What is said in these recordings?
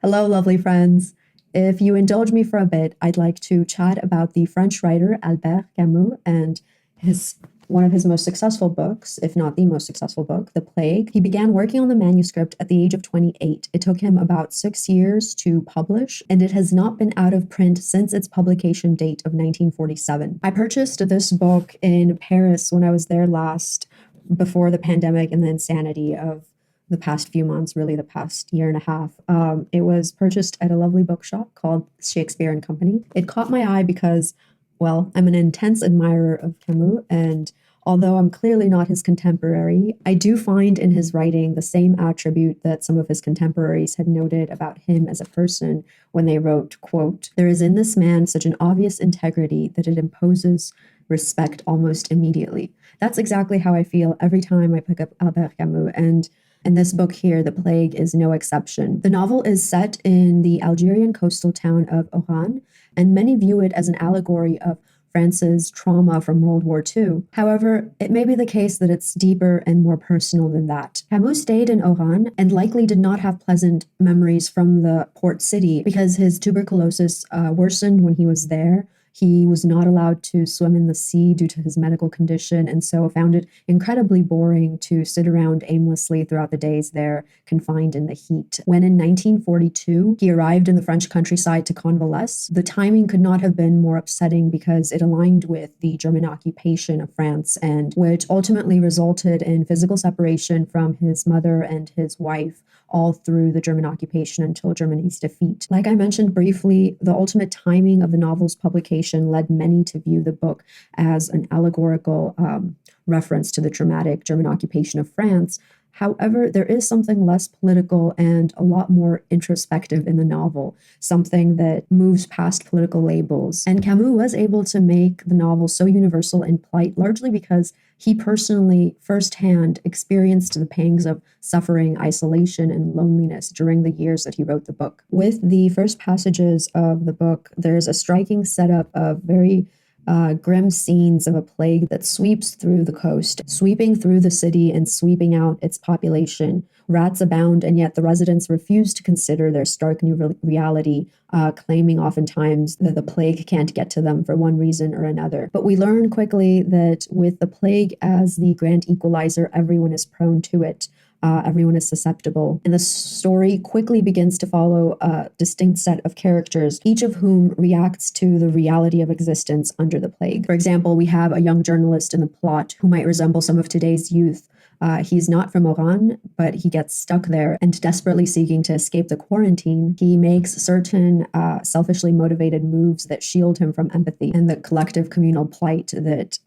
Hello, lovely friends. If you indulge me for a bit, I'd like to chat about the French writer Albert Camus and one of his most successful books, if not the most successful book, The Plague. He began working on the manuscript at the age of 28. It took him about 6 years to publish, and it has not been out of print since its publication date of 1947. I purchased this book in Paris when I was there last, before the pandemic and the insanity of the past few months, really the past year and a half. It was purchased at a lovely bookshop called Shakespeare and Company. It caught my eye because, well, I'm an intense admirer of Camus, and although I'm clearly not his contemporary, I do find in his writing the same attribute that some of his contemporaries had noted about him as a person when they wrote, quote, "There is in this man such an obvious integrity that it imposes respect almost immediately." That's exactly how I feel every time I pick up Albert Camus, and this book here, The Plague, is no exception. The novel is set in the Algerian coastal town of Oran, and many view it as an allegory of France's trauma from World War II. However, it may be the case that it's deeper and more personal than that. Camus stayed in Oran and likely did not have pleasant memories from the port city because his tuberculosis worsened when he was there. He was not allowed to swim in the sea due to his medical condition, and so found it incredibly boring to sit around aimlessly throughout the days there, confined in the heat. When in 1942, he arrived in the French countryside to convalesce, the timing could not have been more upsetting because it aligned with the German occupation of France, and which ultimately resulted in physical separation from his mother and his wife, all through the German occupation until Germany's defeat. Like I mentioned briefly, the ultimate timing of the novel's publication led many to view the book as an allegorical reference to the dramatic German occupation of France. However, there is something less political and a lot more introspective in the novel, something that moves past political labels. And Camus was able to make the novel so universal in plight, largely because he personally, firsthand, experienced the pangs of suffering, isolation, and loneliness during the years that he wrote the book. With the first passages of the book, there's a striking setup of very grim scenes of a plague that sweeps through the coast, sweeping through the city and sweeping out its population. Rats abound, and yet the residents refuse to consider their stark new reality, claiming oftentimes that the plague can't get to them for one reason or another. But we learn quickly that with the plague as the grand equalizer, everyone is prone to it. Everyone is susceptible. And the story quickly begins to follow a distinct set of characters, each of whom reacts to the reality of existence under the plague. For example, we have a young journalist in the plot who might resemble some of today's youth. He's not from Oran, but he gets stuck there, and desperately seeking to escape the quarantine, he makes certain selfishly motivated moves that shield him from empathy and the collective communal plight that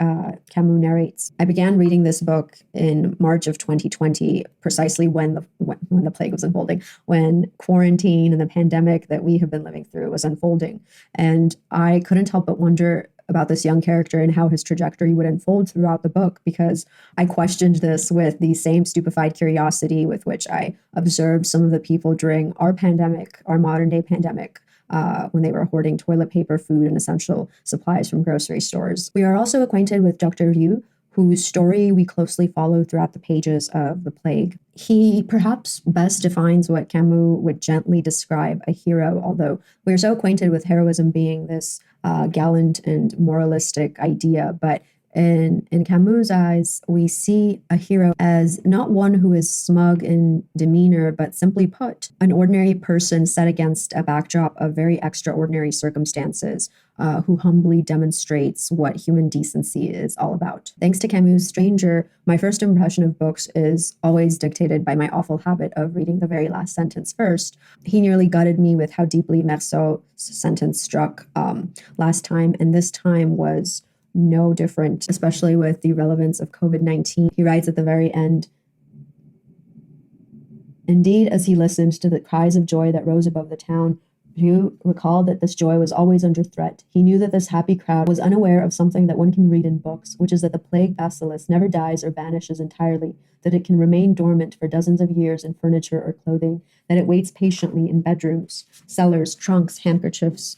Camus narrates. I began reading this book in March of 2020, precisely when the plague was unfolding, when quarantine and the pandemic that we have been living through was unfolding. And I couldn't help but wonder about this young character and how his trajectory would unfold throughout the book, because I questioned this with the same stupefied curiosity with which I observed some of the people during our pandemic, our modern day pandemic, when they were hoarding toilet paper, food, and essential supplies from grocery stores. We are also acquainted with Dr. Rieu, whose story we closely follow throughout the pages of The Plague. He perhaps best defines what Camus would gently describe a hero, although we're so acquainted with heroism being this gallant and moralistic idea, but in Camus' eyes, we see a hero as not one who is smug in demeanor, but simply put, an ordinary person set against a backdrop of very extraordinary circumstances, who humbly demonstrates what human decency is all about. Thanks to Camus' Stranger, my first impression of books is always dictated by my awful habit of reading the very last sentence first. He nearly gutted me with how deeply Merceau's sentence struck last time, and this time was no different, especially with the relevance of COVID-19. He writes at the very end, "Indeed, as he listened to the cries of joy that rose above the town, Rieu recalled that this joy was always under threat. He knew that this happy crowd was unaware of something that one can read in books, which is that the plague bacillus never dies or vanishes entirely, that it can remain dormant for dozens of years in furniture or clothing, that it waits patiently in bedrooms, cellars, trunks, handkerchiefs,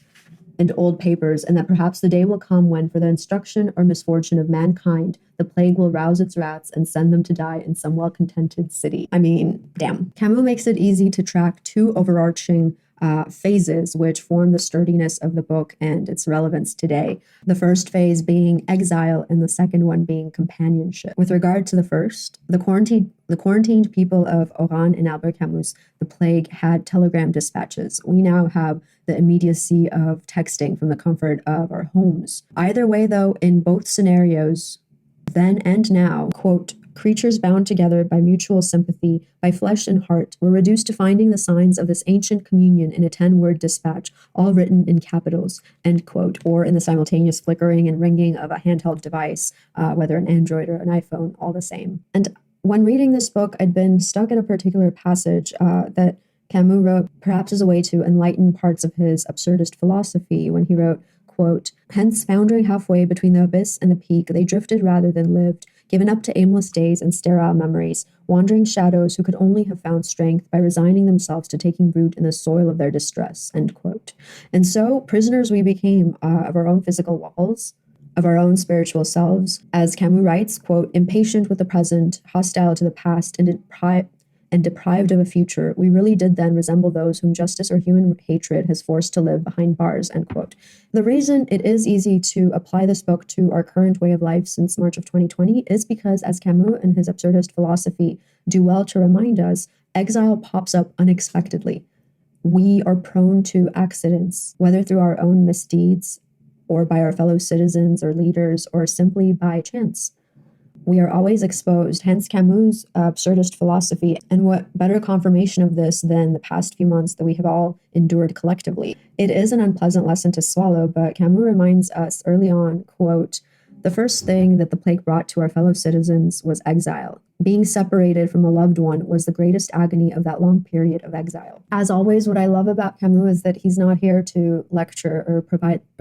and old papers, and that perhaps the day will come when, for the instruction or misfortune of mankind, the plague will rouse its rats and send them to die in some well-contented city." I mean, damn. Camus makes it easy to track two overarching phases which form the sturdiness of the book and its relevance today. The first phase being Exile and the second one being Companionship. With regard to the first, the quarantined people of Oran and Albert Camus, the plague had telegram dispatches. We now have the immediacy of texting from the comfort of our homes. Either way, though, in both scenarios, then and now, quote, creatures bound together by mutual sympathy, by flesh and heart, were reduced to finding the signs of this ancient communion in a 10-word dispatch, all written in capitals, end quote, or in the simultaneous flickering and ringing of a handheld device, whether an Android or an iPhone, all the same. And when reading this book, I'd been stuck in a particular passage that Camus wrote, perhaps as a way to enlighten parts of his absurdist philosophy, when he wrote, quote, hence, foundering halfway between the abyss and the peak, they drifted rather than lived, given up to aimless days and sterile memories, wandering shadows who could only have found strength by resigning themselves to taking root in the soil of their distress, end quote. And so, prisoners we became of our own physical walls, of our own spiritual selves, as Camus writes, quote, impatient with the present, hostile to the past, and deprived of a future, we really did then resemble those whom justice or human hatred has forced to live behind bars, end quote. The reason it is easy to apply this book to our current way of life since March of 2020 is because, as Camus and his absurdist philosophy do well to remind us, exile pops up unexpectedly. We are prone to accidents, whether through our own misdeeds or by our fellow citizens or leaders or simply by chance. We are always exposed, hence Camus' absurdist philosophy, and what better confirmation of this than the past few months that we have all endured collectively. It is an unpleasant lesson to swallow, but Camus reminds us early on, quote, the first thing that the plague brought to our fellow citizens was exile. Being separated from a loved one was the greatest agony of that long period of exile. As always, what I love about Camus is that he's not here to lecture or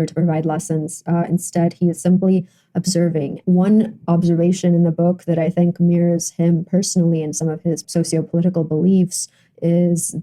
to provide lessons. Instead, he is simply observing. One observation in the book that I think mirrors him personally and some of his socio-political beliefs is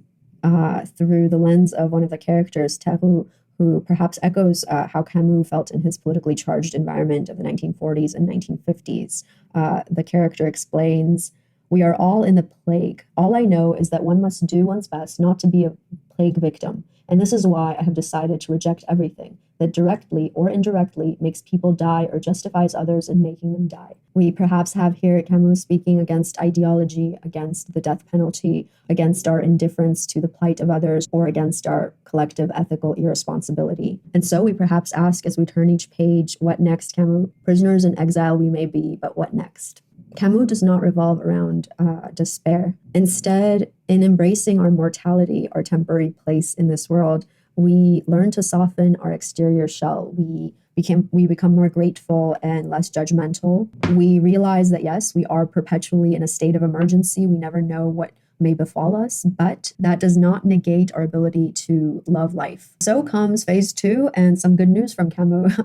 through the lens of one of the characters, Theroux, who perhaps echoes how Camus felt in his politically charged environment of the 1940s and 1950s. The character explains, we are all in the plague. All I know is that one must do one's best not to be a plague victim. And this is why I have decided to reject everything that directly or indirectly makes people die or justifies others in making them die. We perhaps have here Camus speaking against ideology, against the death penalty, against our indifference to the plight of others, or against our collective ethical irresponsibility. And so we perhaps ask as we turn each page, what next, Camus? Prisoners in exile we may be, but what next? Camus does not revolve around despair. Instead, in embracing our mortality, our temporary place in this world, we learn to soften our exterior shell. We become more grateful and less judgmental. We realize that, yes, we are perpetually in a state of emergency. We never know what may befall us, but that does not negate our ability to love life. So comes phase 2 and some good news from Camus.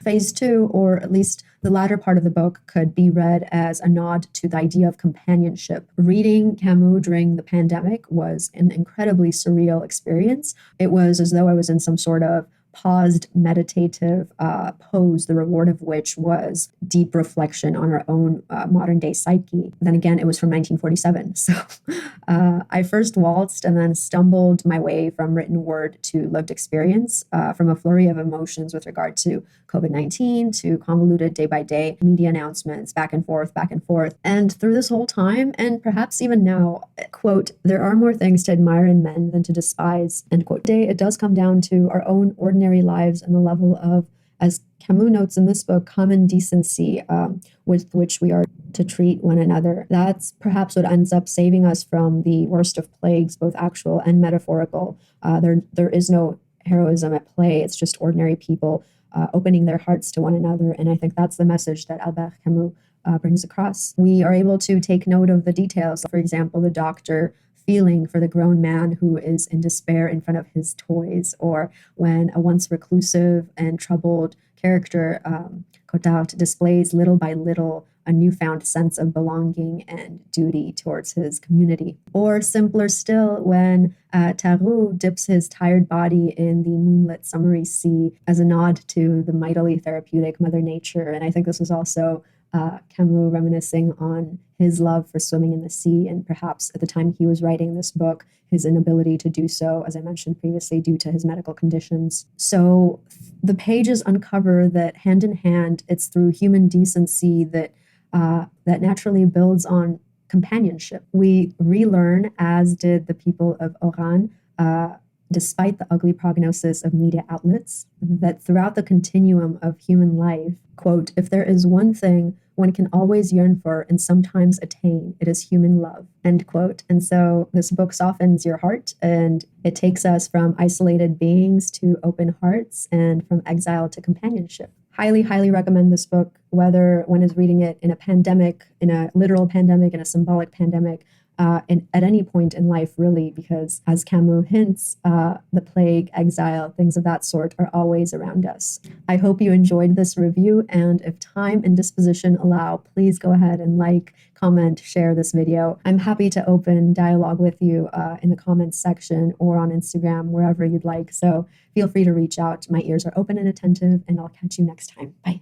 Phase 2, or at least the latter part of the book, could be read as a nod to the idea of companionship. Reading Camus during the pandemic was an incredibly surreal experience. It was as though I was in some sort of paused meditative pose, the reward of which was deep reflection on our own modern day psyche. Then again, it was from 1947. So I first waltzed and then stumbled my way from written word to lived experience, from a flurry of emotions with regard to COVID-19 to convoluted day by day media announcements, back and forth. And through this whole time, and perhaps even now, quote, there are more things to admire in men than to despise, end quote. Today, it does come down to our own ordinary lives and the level of, as Camus notes in this book, common decency with which we are to treat one another. That's perhaps what ends up saving us from the worst of plagues, both actual and metaphorical. There is no heroism at play. It's just ordinary people opening their hearts to one another. And I think that's the message that Albert Camus brings across. We are able to take note of the details. For example, the doctor feeling for the grown man who is in despair in front of his toys, or when a once reclusive and troubled character, Cotard, displays little by little a newfound sense of belonging and duty towards his community. Or simpler still, when Theroux dips his tired body in the moonlit summery sea as a nod to the mightily therapeutic Mother Nature. And I think this was also Camus reminiscing on his love for swimming in the sea, and perhaps at the time he was writing this book, his inability to do so, as I mentioned previously, due to his medical conditions. So the pages uncover that hand in hand, it's through human decency that that naturally builds on companionship. We relearn, as did the people of Oran, despite the ugly prognosis of media outlets, that throughout the continuum of human life, quote, if there is one thing one can always yearn for and sometimes attain, it is human love, end quote. And so this book softens your heart, and it takes us from isolated beings to open hearts, and from exile to companionship. Highly, highly recommend this book, whether one is reading it in a pandemic, in a literal pandemic, in a symbolic pandemic, and at any point in life, really, because as Camus hints, the plague, exile, things of that sort are always around us. I hope you enjoyed this review, and if time and disposition allow, please go ahead and like, comment, share this video. I'm happy to open dialogue with you in the comments section or on Instagram, wherever you'd like. So feel free to reach out. My ears are open and attentive, and I'll catch you next time. Bye.